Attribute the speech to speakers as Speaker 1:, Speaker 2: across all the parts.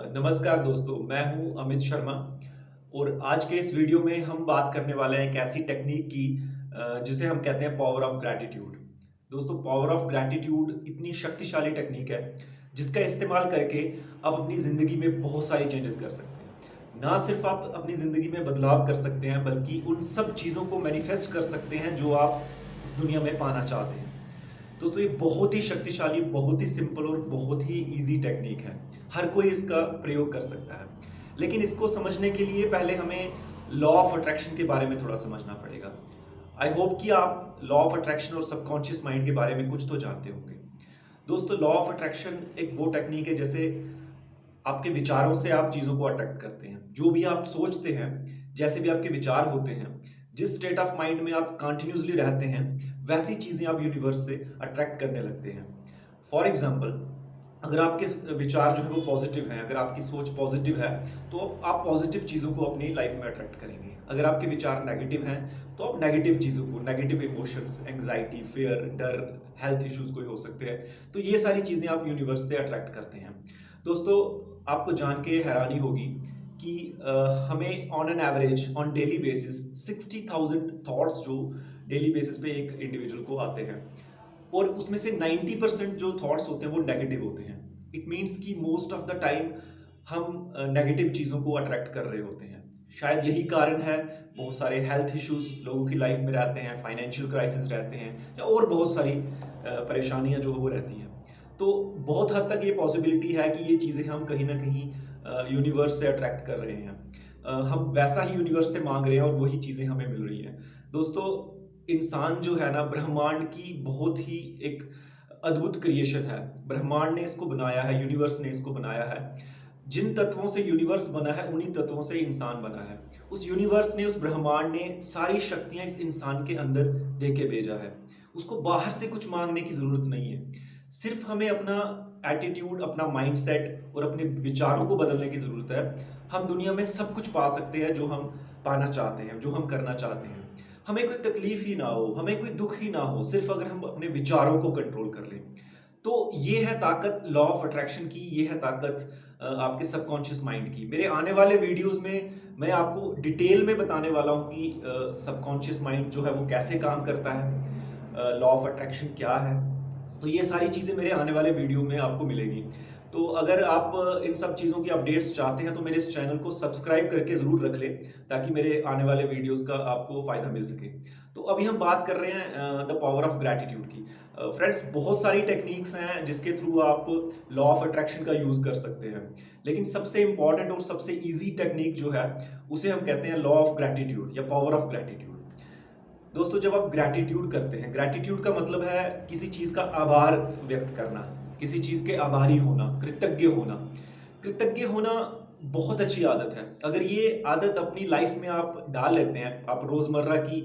Speaker 1: नमस्कार दोस्तों, मैं हूं अमित शर्मा और आज के इस वीडियो में हम बात करने वाले हैं एक ऐसी टेक्निक की जिसे हम कहते हैं पावर ऑफ ग्रैटिट्यूड। दोस्तों, पावर ऑफ ग्रैटिट्यूड इतनी शक्तिशाली टेक्निक है जिसका इस्तेमाल करके आप अपनी ज़िंदगी में बहुत सारी चेंजेस कर सकते हैं। ना सिर्फ आप अपनी ज़िंदगी में बदलाव कर सकते हैं बल्कि उन सब चीज़ों को मैनिफेस्ट कर सकते हैं जो आप इस दुनिया में पाना चाहते हैं। दोस्तों, ये बहुत ही शक्तिशाली, बहुत ही सिंपल और बहुत ही इजी टेक्निक है। हर कोई इसका प्रयोग कर सकता है, लेकिन इसको समझने के लिए पहले हमें लॉ ऑफ अट्रैक्शन के बारे में थोड़ा समझना पड़ेगा। आई होप कि आप लॉ ऑफ अट्रैक्शन और सबकॉन्शियस माइंड के बारे में कुछ तो जानते होंगे। दोस्तों, लॉ ऑफ अट्रैक्शन एक वो टेक्निक है जैसे आपके विचारों से आप चीज़ों को अट्रैक्ट करते हैं। जो भी आप सोचते हैं, जैसे भी आपके विचार होते हैं, जिस स्टेट ऑफ माइंड में आप कंटिन्यूसली रहते हैं, वैसी चीज़ें आप यूनिवर्स से अट्रैक्ट करने लगते हैं। फॉर एग्जाम्पल, अगर आपके विचार जो है वो पॉजिटिव हैं, अगर आपकी सोच पॉजिटिव है, तो आप पॉजिटिव चीज़ों को अपनी लाइफ में अट्रैक्ट करेंगे। अगर आपके विचार नेगेटिव हैं, तो आप नेगेटिव चीज़ों को, नेगेटिव इमोशंस, एंग्जाइटी, फियर, डर, हेल्थ इश्यूज कोई हो सकते हैं, तो ये सारी चीज़ें आप यूनिवर्स से अट्रैक्ट करते हैं। दोस्तों, आपको जान के हैरानी होगी कि हमें on an average, on daily basis 60,000 thoughts जो डेली बेसिस पे एक इंडिविजुअल को आते हैं, और उसमें से 90% जो थॉट्स होते हैं वो नेगेटिव होते हैं। इट मीन्स कि मोस्ट ऑफ द टाइम हम नेगेटिव चीज़ों को अट्रैक्ट कर रहे होते हैं। शायद यही कारण है बहुत सारे हेल्थ इश्यूज लोगों की लाइफ में रहते हैं, फाइनेंशियल क्राइसिस रहते हैं, या और बहुत सारी परेशानियां जो वो रहती हैं। तो बहुत हद तक ये पॉसिबिलिटी है कि ये चीज़ें हम कहीं ना कहीं यूनिवर्स से अट्रैक्ट कर रहे हैं। हम वैसा ही यूनिवर्स से मांग रहे हैं और वही चीज़ें हमें मिल रही हैं। दोस्तों, इंसान जो है ना, ब्रह्मांड की बहुत ही एक अद्भुत क्रिएशन है। ब्रह्मांड ने इसको बनाया है, यूनिवर्स ने इसको बनाया है। जिन तत्वों से यूनिवर्स बना है, उन्हीं तत्वों से इंसान बना है। उस यूनिवर्स ने, उस ब्रह्मांड ने सारी शक्तियां इस इंसान के अंदर दे के भेजा है। उसको बाहर से कुछ मांगने की जरूरत नहीं है। सिर्फ हमें अपना एटीट्यूड, अपना माइंडसेट और अपने विचारों को बदलने की जरूरत है। हम दुनिया में सब कुछ पा सकते हैं जो हम पाना चाहते हैं, जो हम करना चाहते हैं। हमें कोई तकलीफ ही ना हो, हमें कोई दुख ही ना हो, सिर्फ अगर हम अपने विचारों को कंट्रोल कर लें। तो ये है ताकत लॉ ऑफ अट्रैक्शन की, ये है ताकत आपके सबकॉन्शियस माइंड की। मेरे आने वाले वीडियोस में मैं आपको डिटेल में बताने वाला हूँ कि सबकॉन्शियस माइंड जो है वो कैसे काम करता है, लॉ ऑफ अट्रैक्शन क्या है। तो ये सारी चीज़ें मेरे आने वाले वीडियो में आपको मिलेगी। तो अगर आप इन सब चीज़ों की अपडेट्स चाहते हैं तो मेरे इस चैनल को सब्सक्राइब करके ज़रूर रख लें, ताकि मेरे आने वाले वीडियोस का आपको फ़ायदा मिल सके। तो अभी हम बात कर रहे हैं द पावर ऑफ ग्रैटिट्यूड की। फ्रेंड्स, बहुत सारी टेक्निक्स हैं जिसके थ्रू आप लॉ ऑफ अट्रैक्शन का यूज़ कर सकते हैं, लेकिन सबसे इंपॉर्टेंट और सबसे ईजी टेक्निक जो है उसे हम कहते हैं लॉ ऑफ ग्रैटिट्यूड या पावर ऑफ ग्रैटिट्यूड। दोस्तों, जब आप ग्रैटिट्यूड करते हैं, ग्रैटिट्यूड का मतलब है किसी चीज़ का आभार व्यक्त करना, किसी चीज़ के आभारी होना, कृतज्ञ होना। कृतज्ञ होना बहुत अच्छी आदत है। अगर ये आदत अपनी लाइफ में आप डाल लेते हैं, आप रोज़मर्रा की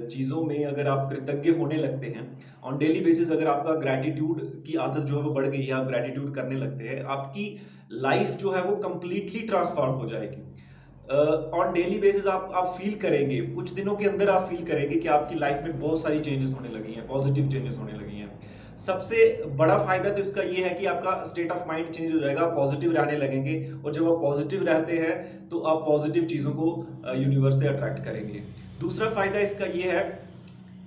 Speaker 1: चीज़ों में अगर आप कृतज्ञ होने लगते हैं, ऑन डेली बेसिस अगर आपका ग्रैटिट्यूड की आदत जो है वो बढ़ गई है, आप ग्रैटिट्यूड करने लगते हैं, आपकी लाइफ जो है वो कंप्लीटली ट्रांसफॉर्म हो जाएगी। ऑन डेली बेसिस आप फील करेंगे, कुछ दिनों के अंदर आप फील करेंगे कि आपकी लाइफ में बहुत सारी चेंजेस होने लगी हैं, पॉजिटिव चेंजेस होने लगी हैं। सबसे बड़ा फायदा तो इसका ये है कि आपका स्टेट ऑफ माइंड चेंज हो जाएगा, आप पॉजिटिव रहने लगेंगे, और जब आप पॉजिटिव रहते हैं तो आप पॉजिटिव चीज़ों को यूनिवर्स से अट्रैक्ट करेंगे। दूसरा फायदा इसका ये है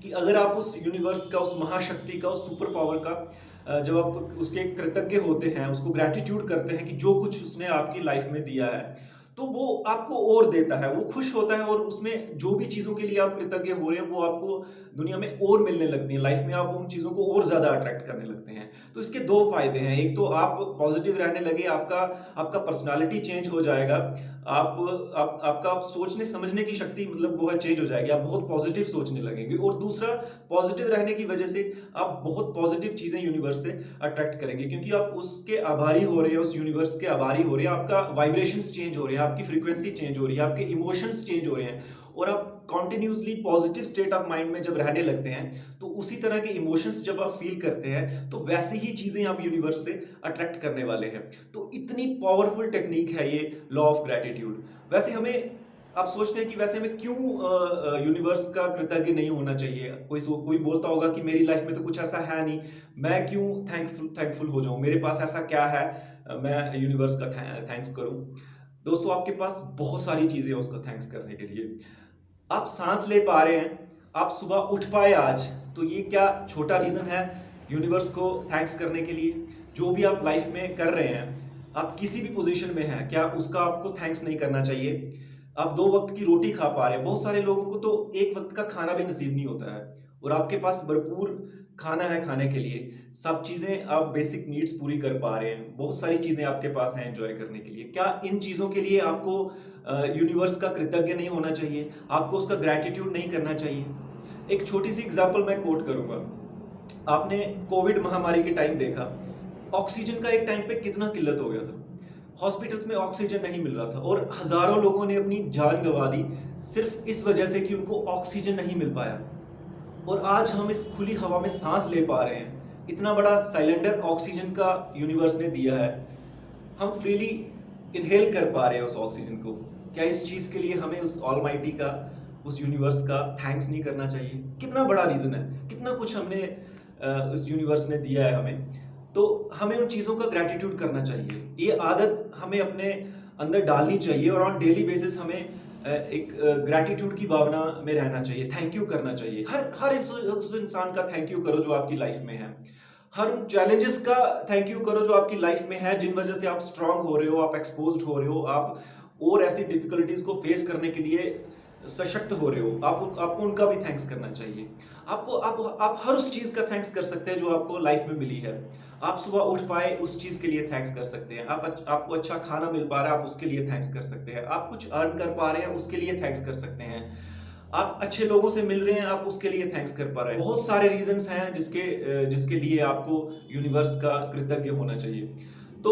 Speaker 1: कि अगर आप उस यूनिवर्स का, उस महाशक्ति का, उस सुपर पावर का जब आप उसके कृतज्ञ होते हैं, उसको ग्रैटिट्यूड करते हैं कि जो कुछ उसने आपकी लाइफ में दिया है, तो वो आपको और देता है, वो खुश होता है, और उसमें जो भी चीज़ों के लिए आप कृतज्ञ हो रहे हैं वो आपको दुनिया में और मिलने लगती हैं। लाइफ में आप उन चीज़ों को और ज़्यादा अट्रैक्ट करने लगते हैं। तो इसके दो फायदे हैं। एक तो आप पॉजिटिव रहने लगे, आपका आपका पर्सनालिटी चेंज हो जाएगा, आपका आप सोचने समझने की शक्ति, मतलब वो है, चेंज हो जाएगी, आप बहुत पॉजिटिव सोचने लगेंगे। और दूसरा, पॉजिटिव रहने की वजह से आप बहुत पॉजिटिव चीज़ें यूनिवर्स से अट्रैक्ट करेंगे, क्योंकि आप उसके आभारी हो रहे हैं, उस यूनिवर्स के आभारी हो रहे हैं, आपका वाइब्रेशंस चेंज हो रहे हैं, आपकी फ्रीक्वेंसी चेंज हो रही है, आपके इमोशंस चेंज हो रहे हैं, और आप continuously positive state of mind में जब रहने लगते हैं तो उसी तरह के इमोशंस जब आप फील करते हैं तो वैसी ही चीजें आप यूनिवर्स से अट्रैक्ट करने वाले हैं। तो इतनी पावरफुल टेक्निक है ये लॉ ऑफ ग्रैटिट्यूड। वैसे हमें आप सोचते हैं कि वैसे में क्यों यूनिवर्स का कृतज्ञ नहीं होना चाहिए? कोई बोलता होगा कि मेरी लाइफ में तो कुछ ऐसा है नहीं, मैं क्यों थैंकफुल हो जाऊँ? मेरे पास ऐसा क्या है मैं यूनिवर्स का थैंक्स करूँ? दोस्तों, आपके पास बहुत सारी चीज़ें हैं उसका थैंक्स करने के लिए। आप सांस ले पा रहे हैं, आप सुबह उठ पाए आज, तो ये क्या छोटा रीज़न है यूनिवर्स को थैंक्स करने के लिए? जो भी आप लाइफ में कर रहे हैं, आप किसी भी पोजीशन में हैं, क्या उसका आपको थैंक्स नहीं करना चाहिए? आप 2 वक़्त की रोटी खा पा रहे हैं, बहुत सारे लोगों को तो 1 वक़्त का खाना भी नसीब नहीं होता है और आपके पास भरपूर खाना है खाने के लिए, सब चीज़ें आप बेसिक नीड्स पूरी कर पा रहे हैं, बहुत सारी चीज़ें आपके पास हैं एन्जॉय करने के लिए। क्या इन चीज़ों के लिए आपको यूनिवर्स का कृतज्ञ नहीं होना चाहिए? आपको उसका ग्रैटिट्यूड नहीं करना चाहिए? एक छोटी-सी एग्ज़ाम्पल मैं कोट करूँगा। आपने कोविड महामारी के टाइम देखा, ऑक्सीजन का एक टाइम पे कितना किल्लत हो गया था। हॉस्पिटल्स में ऑक्सीजन नहीं मिल रहा था और हज़ारों लोगों ने अपनी जान गँवा दी, सिर्फ़ इस वजह से कि उनको ऑक्सीजन नहीं मिल पाया। और आज हम इस खुली हवा में सांस ले पा रहे हैं। इतना बड़ा सिलेंडर ऑक्सीजन का यूनिवर्स ने दिया है, हम फ्रीली इनहेल कर पा रहे हैं उस ऑक्सीजन को। क्या इस चीज़ के लिए हमें उस ऑलमाइटी का, उस यूनिवर्स का थैंक्स नहीं करना चाहिए? कितना बड़ा रीज़न है, कितना कुछ हमने उस यूनिवर्स ने दिया है हमें, तो हमें उन चीज़ों का ग्रैटिट्यूड करना चाहिए। ये आदत हमें अपने अंदर डालनी चाहिए और ऑन डेली बेसिस हमें एक ग्रैटिट्यूड की भावना में रहना चाहिए, थैंक यू करना चाहिए। हर उस इंसान का थैंक यू करो जो आपकी लाइफ में है। हर उन चैलेंजेस का थैंक यू करो जो आपकी लाइफ में है, जिन वजह से आप स्ट्रांग हो रहे हो, आप एक्सपोज्ड हो रहे हो, आप और ऐसी डिफिकल्टीज को फेस करने के लिए सशक्त हो रहे हो। आपको उनका भी थैंक्स करना चाहिए। आप हर उस चीज का थैंक्स कर सकते हैं जो आपको लाइफ में मिली है। आप सुबह उठ पाए, उस चीज के लिए थैंक्स कर सकते हैं। आपको अच्छा खाना मिल पा रहा है, आप उसके लिए थैंक्स कर सकते हैं। आप कुछ अर्न कर पा रहे हैं, उसके लिए थैंक्स कर सकते हैं। आप अच्छे लोगों से मिल रहे हैं, आप उसके लिए थैंक्स कर पा रहे हैं। बहुत सारे रीजंस हैं जिसके लिए आपको यूनिवर्स का कृतज्ञ होना चाहिए। तो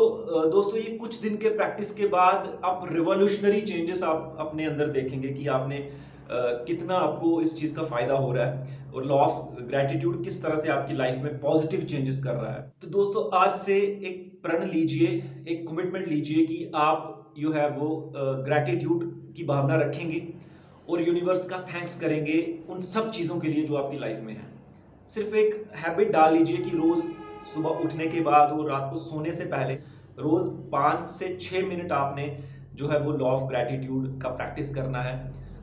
Speaker 1: दोस्तों, ये कुछ दिन के प्रैक्टिस के बाद आप रिवॉल्यूशनरी चेंजेस आप अपने अंदर देखेंगे कि आपने कितना आपको इस चीज का फायदा हो रहा है और लॉ ऑफ ग्रैटिट्यूड किस तरह से आपकी लाइफ में पॉजिटिव चेंजेस कर रहा है। तो दोस्तों, आज से एक प्रण लीजिए, एक कमिटमेंट लीजिए कि आप वो ग्रैटिट्यूड की भावना रखेंगे और यूनिवर्स का थैंक्स करेंगे उन सब चीज़ों के लिए जो आपकी लाइफ में है। सिर्फ एक हैबिट डाल लीजिए कि रोज़ सुबह उठने के बाद और रात को सोने से पहले रोज़ 5 से 6 मिनट आपने वो लॉ ऑफ ग्रैटिट्यूड का प्रैक्टिस करना है।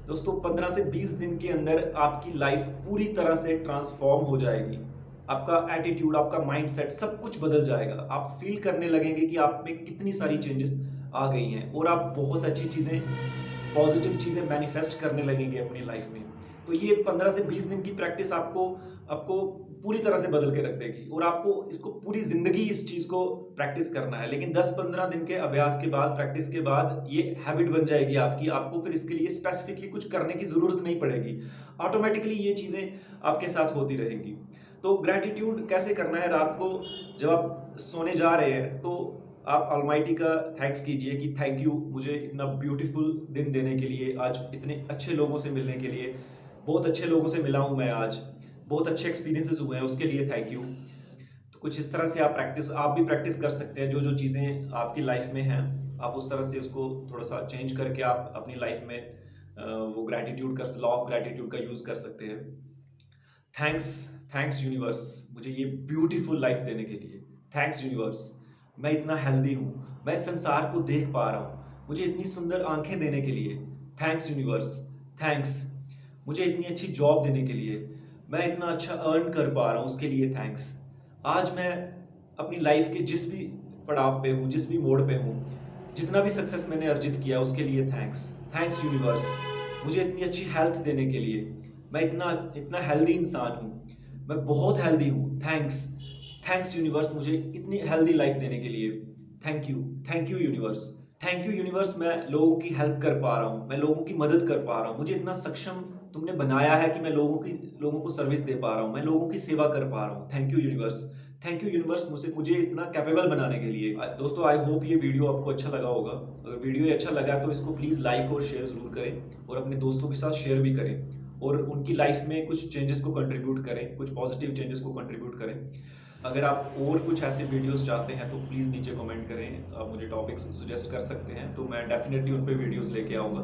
Speaker 1: दोस्तों, 15 से 20 दिन के अंदर आपकी लाइफ पूरी तरह से ट्रांसफॉर्म हो जाएगी। आपका एटीट्यूड, आपका माइंडसेट सब कुछ बदल जाएगा। आप फील करने लगेंगे कि आप में कितनी सारी चेंजेस आ गई हैं और आप बहुत अच्छी चीज़ें, पॉजिटिव चीज़ें मैनिफेस्ट करने लगेंगे अपनी लाइफ में। तो ये 15 से 20 दिन की प्रैक्टिस आपको आपको पूरी तरह से बदल के रख देगी और आपको इसको पूरी जिंदगी इस चीज़ को प्रैक्टिस करना है। लेकिन 10-15 दिन के अभ्यास के बाद, प्रैक्टिस के बाद ये हैबिट बन जाएगी आपकी। आपको फिर इसके लिए स्पेसिफिकली कुछ करने की ज़रूरत नहीं पड़ेगी। ऑटोमेटिकली ये चीज़ें आपके साथ होती रहेंगी। तो ग्रैटिट्यूड कैसे करना है? रात को जब आप सोने जा रहे हैं तो आप ऑलमाइटी का थैंक्स कीजिए कि थैंक यू मुझे इतना ब्यूटीफुल दिन देने के लिए, आज इतने अच्छे लोगों से मिलने के लिए। बहुत अच्छे लोगों से मिला हूँ मैं आज, बहुत अच्छे एक्सपीरियंसेस हुए हैं, उसके लिए थैंक यू। तो कुछ इस तरह से आप भी प्रैक्टिस कर सकते हैं। जो चीज़ें आपकी लाइफ में हैं, आप उस तरह से उसको थोड़ा सा चेंज करके आप अपनी लाइफ में वो ग्रैटिट्यूड का, लॉ ऑफ ग्रैटिट्यूड का यूज़ कर सकते हैं। थैंक्स, थैंक्स यूनिवर्स, मुझे ये ब्यूटीफुल लाइफ देने के लिए। थैंक्स यूनिवर्स, मैं इतना हेल्दी हूँ, मैं संसार को देख पा रहा हूँ, मुझे इतनी सुंदर आंखें देने के लिए। थैंक्स यूनिवर्स, थैंक्स मुझे इतनी अच्छी जॉब देने के लिए, मैं इतना अच्छा अर्न कर पा रहा हूँ, उसके लिए थैंक्स। आज मैं अपनी लाइफ के जिस भी पड़ाव पे हूँ, जिस भी मोड़ पे हूँ, जितना भी सक्सेस मैंने अर्जित किया उसके लिए थैंक्स। थैंक्स यूनिवर्स, मुझे इतनी अच्छी हेल्थ देने के लिए, मैं इतना इतना हेल्दी इंसान हूँ, मैं बहुत हेल्दी हूँ। थैंक्स, थैंक्स यूनिवर्स, मुझे इतनी हेल्दी लाइफ देने के लिए। Thank you universe. Thank you universe, मैं लोगों की हेल्प कर पा रहा हूँ, मैं लोगों की मदद कर पा रहा हूँ, मुझे इतना सक्षम तुमने बनाया है कि मैं लोगों को सर्विस दे पा रहा हूँ, मैं लोगों की सेवा कर पा रहा हूँ। Thank you universe. Thank you universe, मुझे इतना कैपेबल बनाने के लिए। दोस्तों, आई होप ये वीडियो आपको अच्छा लगा होगा। अगर वीडियो अच्छा लगा तो इसको प्लीज़ लाइक और शेयर ज़रूर करें और अपने दोस्तों के साथ शेयर भी करें और उनकी लाइफ में कुछ चेंजेस को कंट्रीब्यूट करें, कुछ पॉजिटिव चेंजेस को कंट्रीब्यूट करें। अगर आप और कुछ ऐसे वीडियोस चाहते हैं तो प्लीज़ नीचे कमेंट करें, आप मुझे टॉपिक्स सजेस्ट कर सकते हैं, तो मैं डेफिनेटली उन पे वीडियोस लेके आऊँगा।